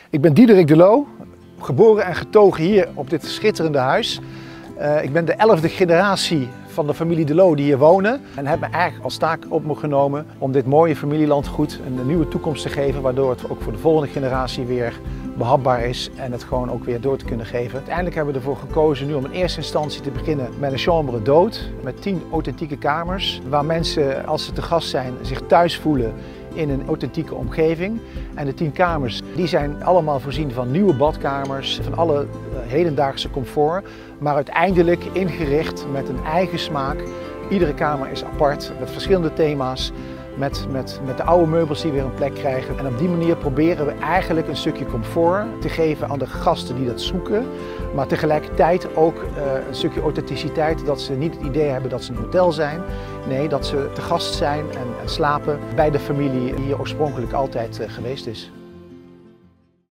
Ik ben Diederik de Loo, geboren en getogen hier op dit schitterende huis. Ik ben de 11e generatie van de familie de Loo die hier wonen. En heb me eigenlijk als taak op me genomen om dit mooie familielandgoed een nieuwe toekomst te geven. Waardoor het ook voor de volgende generatie weer behapbaar is en het gewoon ook weer door te kunnen geven. Uiteindelijk hebben we ervoor gekozen nu om in eerste instantie te beginnen met een chambre d'hôte. Met 10 authentieke kamers waar mensen als ze te gast zijn zich thuis voelen in een authentieke omgeving. En de 10 kamers die zijn allemaal voorzien van nieuwe badkamers, van alle hedendaagse comfort, maar uiteindelijk ingericht met een eigen smaak. Iedere kamer is apart, met verschillende thema's, met de oude meubels die weer een plek krijgen. En op die manier proberen we eigenlijk een stukje comfort te geven aan de gasten die dat zoeken, maar tegelijkertijd ook een stukje authenticiteit, dat ze niet het idee hebben dat ze een hotel zijn. Nee, dat ze te gast zijn en slapen bij de familie die hier oorspronkelijk altijd geweest is.